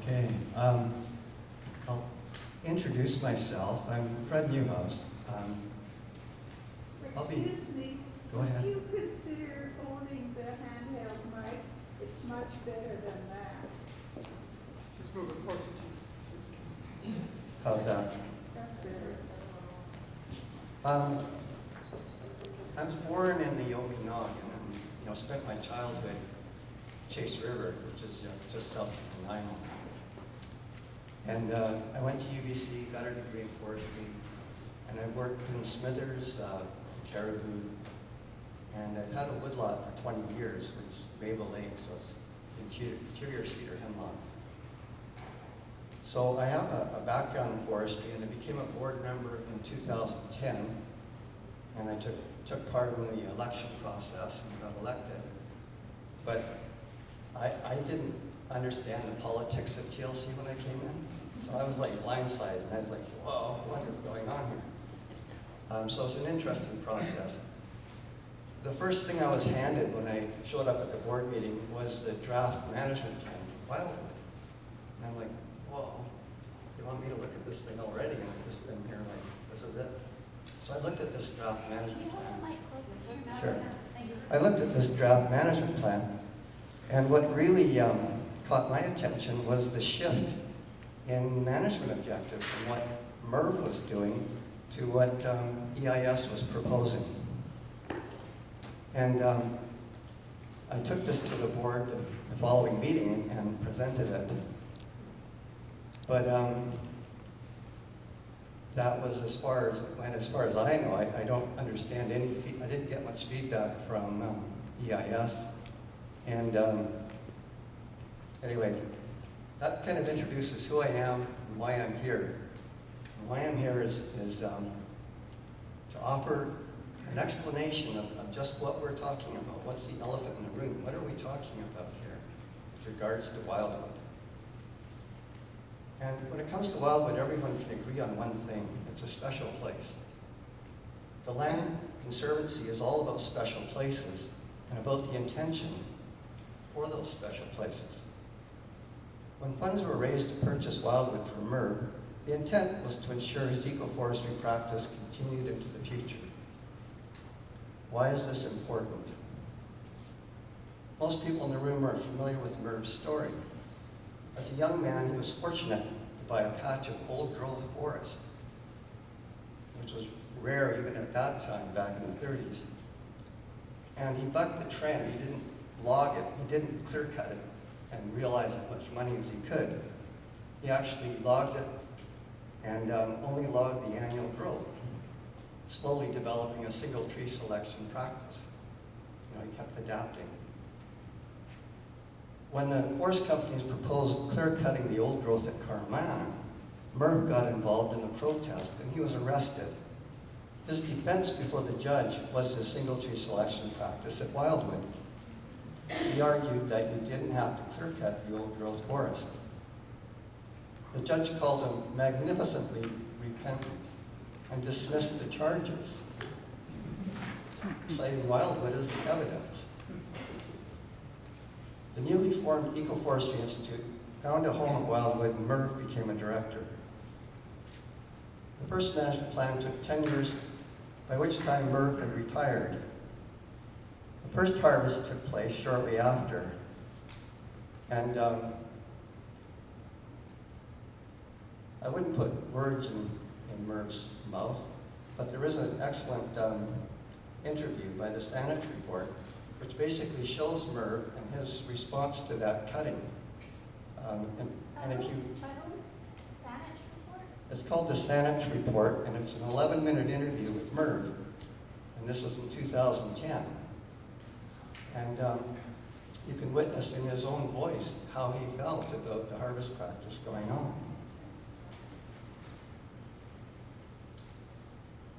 Okay, I'll introduce myself. I'm Fred Newhouse. I'll be- Excuse me, Go would ahead. you consider owning the handheld mic? It's much better than that. Just move it closer to you. How's that? That's better. I was born in the Okanagan and spent my childhood Chase River, which is just south of Nanaimo. And I went to UBC, got a degree in forestry, and I worked in Smithers, Caribou, and I've had a woodlot for 20 years, which is Maple Lake, so it's interior cedar hemlock. So I have a background in forestry, and I became a board member in 2010, and I took part in the election process and got elected. But I didn't understand the politics of TLC when I came in, so I was like blindsided, and I was like, whoa, what is going on here? So it's an interesting process. The first thing I was handed when I showed up at the board meeting was the draft management plan for Wildwood. And I'm like, whoa, you want me to look at this thing already? And I've just been here like, this is it. So I looked at this draft management plan. Sure. I looked at this draft management plan, and what really caught my attention was the shift in management objective from what MERV was doing to what EIS was proposing. And I took this to the board the following meeting and presented it. But that was as far as I know. I don't understand any I didn't get much feedback from EIS. And anyway, that kind of introduces who I am and why I'm here. And why I'm here is to offer an explanation of just what we're talking about. What's the elephant in the room? What are we talking about here with regards to Wildwood? And when it comes to Wildwood, everyone can agree on one thing. It's a special place. The Land Conservancy is all about special places and about the intention for those special places. When funds were raised to purchase Wildwood for MERV, the intent was to ensure his ecoforestry practice continued into the future. Why is this important? Most people in the room are familiar with MERV's story. As a young man, he was fortunate to buy a patch of old growth forest, which was rare even at that time, back in the 30s. And he bucked the trend. He didn't log it, he didn't clear cut it and realize as much money as he could. He actually logged it and only logged the annual growth, slowly developing a single tree selection practice. He kept adapting. When the forest companies proposed clear-cutting the old growth at Carman, MERV got involved in the protest and he was arrested. His defense before the judge was his single tree selection practice at Wildwood. He argued that you didn't have to clear-cut the old growth forest. The judge called him magnificently repentant and dismissed the charges, citing Wildwood as the evidence. The newly formed Ecoforestry Institute found a home at Wildwood and MERV became a director. The first management plan took 10 years, by which time MERV had retired. The first harvest took place shortly after. And I wouldn't put words in MERV's mouth, but there is an excellent interview by the Saanich Report, which basically shows MERV and his response to that cutting. And if you, Saanich Report? it's called the Saanich Report, and it's an 11-minute interview with MERV, and this was in 2010. And you can witness in his own voice how he felt about the harvest practice going on.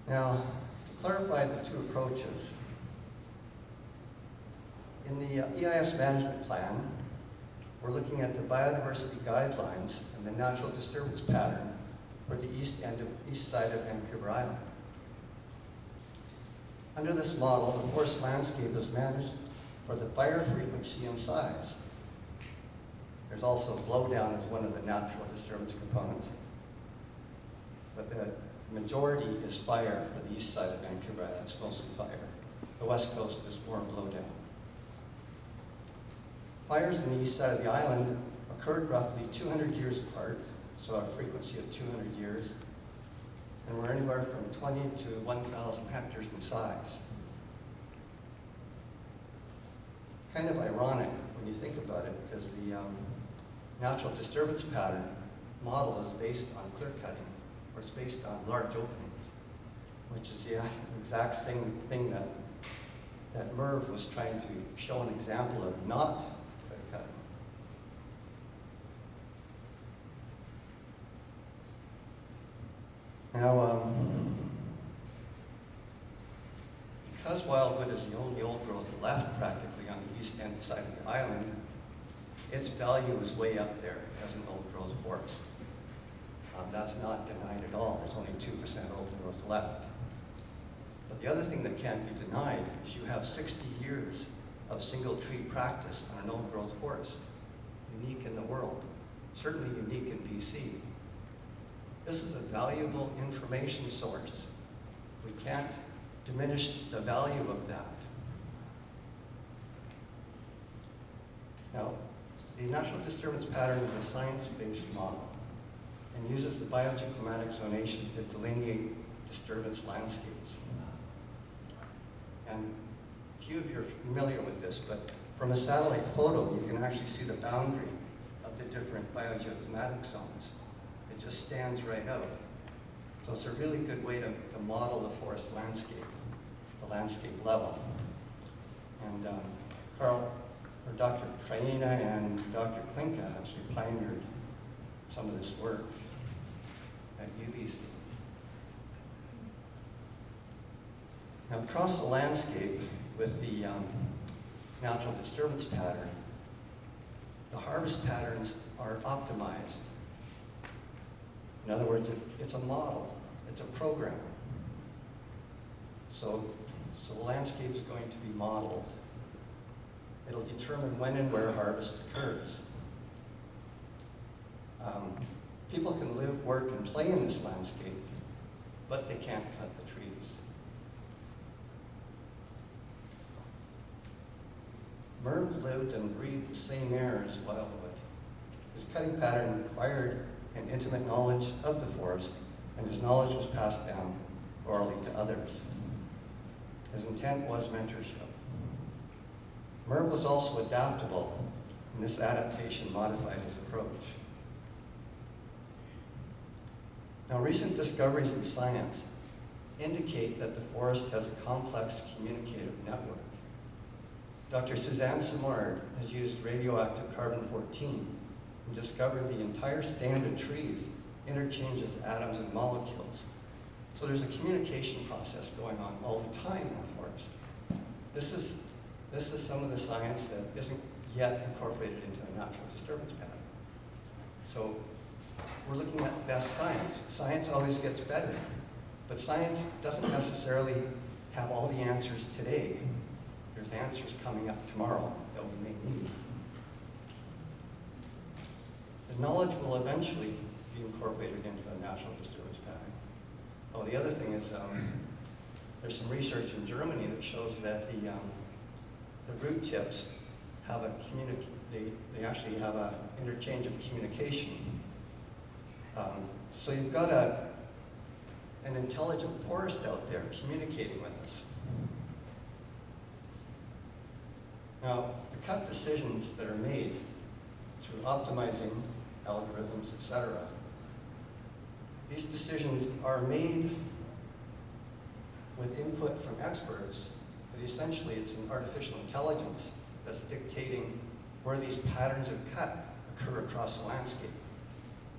Now, to clarify the two approaches, in the EIS management plan, we're looking at the biodiversity guidelines and the natural disturbance pattern for the east side of Vancouver Island. Under this model, the forest landscape is managed for the fire frequency and size. There's also blowdown as one of the natural disturbance components. But the majority is fire for the east side of Vancouver Island. It's mostly fire. The west coast is more blowdown. Fires in the east side of the island occurred roughly 200 years apart, so a frequency of 200 years, and were anywhere from 20 to 1,000 hectares in size. Kind of ironic when you think about it, because the natural disturbance pattern model is based on clear cutting, or it's based on large openings, which is the exact same thing that Merv was trying to show an example of not clear cutting. Now, because Wildwood is the only old growth left practically on the east end side of the island, its value is way up there as an old growth forest. That's not denied at all. There's only 2% old growth left. But the other thing that can't be denied is you have 60 years of single tree practice on an old growth forest, unique in the world, certainly unique in BC. This is a valuable information source. We can't diminish the value of that. Now, the natural disturbance pattern is a science-based model and uses the biogeoclimatic zonation to delineate disturbance landscapes. And few of you are familiar with this, but from a satellite photo, you can actually see the boundary of the different biogeoclimatic zones. It just stands right out. So it's a really good way to model the forest landscape, the landscape level. And Dr. Kraina and Dr. Klinka actually pioneered some of this work at UBC. Now, across the landscape with the natural disturbance pattern, the harvest patterns are optimized. In other words, it's a model, it's a program. So the landscape is going to be modeled. It'll determine when and where harvest occurs. People can live, work, and play in this landscape, but they can't cut the trees. Merv lived and breathed the same air as Wildwood. His cutting pattern required an intimate knowledge of the forest, and his knowledge was passed down orally to others. His intent was mentorship. Merv was also adaptable, and this adaptation modified his approach. Now, recent discoveries in science indicate that the forest has a complex communicative network. Dr. Suzanne Simard has used radioactive carbon-14 and discovered the entire stand of trees interchanges atoms and molecules. So there's a communication process going on all the time in the forest. This is some of the science that isn't yet incorporated into a natural disturbance pattern. So we're looking at best science. Science always gets better, but science doesn't necessarily have all the answers today. There's answers coming up tomorrow that we may need. The knowledge will eventually be incorporated into a natural disturbance pattern. Oh, the other thing is there's some research in Germany that shows that the root tips have they actually have an interchange of communication. So you've got an intelligent forest out there communicating with us. Now, the cut decisions that are made through optimizing algorithms, etc., these decisions are made with input from experts, but essentially it's an artificial intelligence that's dictating where these patterns of cut occur across the landscape.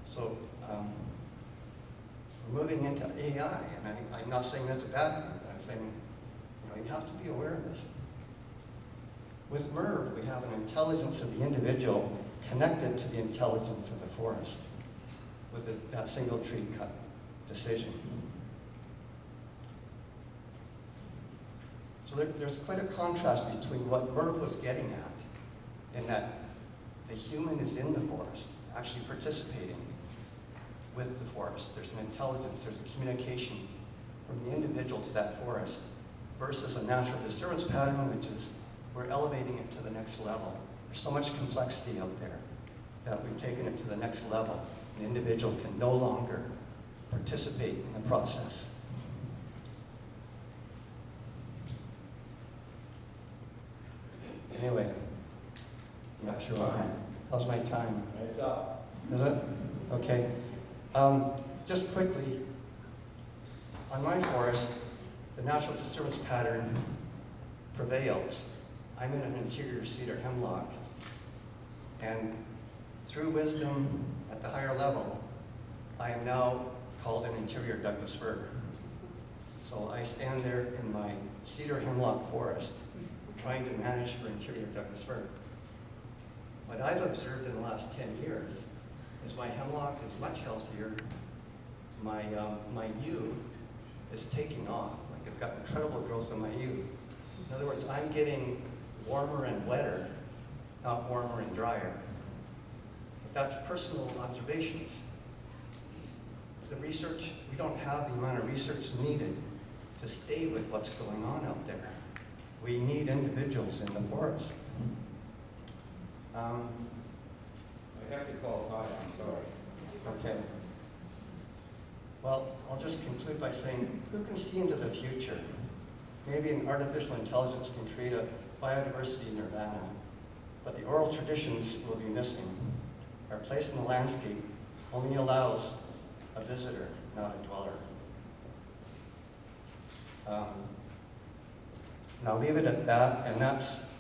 So we're moving into AI, and I'm not saying that's a bad thing, but I'm saying you have to be aware of this. With Merv, we have an intelligence of the individual connected to the intelligence of the forest with that single tree cut decision. So there's quite a contrast between what Merv was getting at in that the human is in the forest, actually participating with the forest. There's an intelligence, there's a communication from the individual to that forest versus a natural disturbance pattern, which is we're elevating it to the next level. There's so much complexity out there that we've taken it to the next level. An individual can no longer participate in the process. Anyway, I'm not sure what how's my time? It's up. Is it? Okay. Just quickly, on my forest, the natural disturbance pattern prevails. I'm in an interior cedar hemlock, and through wisdom at the higher level, I am now called an interior Douglas fir. So I stand there in my cedar hemlock forest, trying to manage for interior Douglas fir. What I've observed in the last 10 years is my hemlock is much healthier. My yew is taking off. Like I've got incredible growth in my yew. In other words, I'm getting warmer and wetter, not warmer and drier. But that's personal observations. The research, we don't have the amount of research needed to stay with what's going on out there. We need individuals in the forest. I have to call Todd, I'm sorry. Okay. Well, I'll just conclude by saying, who can see into the future? Maybe an artificial intelligence can create a biodiversity nirvana, but the oral traditions will be missing. Our place in the landscape only allows a visitor, not a dweller. And I'll leave it at that, and that's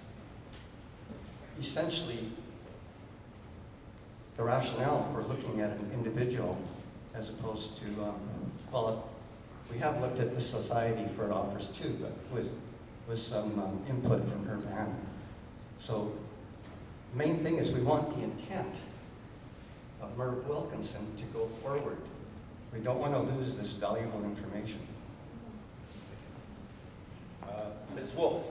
essentially the rationale for looking at an individual as opposed to, well, we have looked at the society for offers too, but with some input from her band. So the main thing is we want the intent of Merv Wilkinson to go forward. We don't want to lose this valuable information. Ms. Wolf.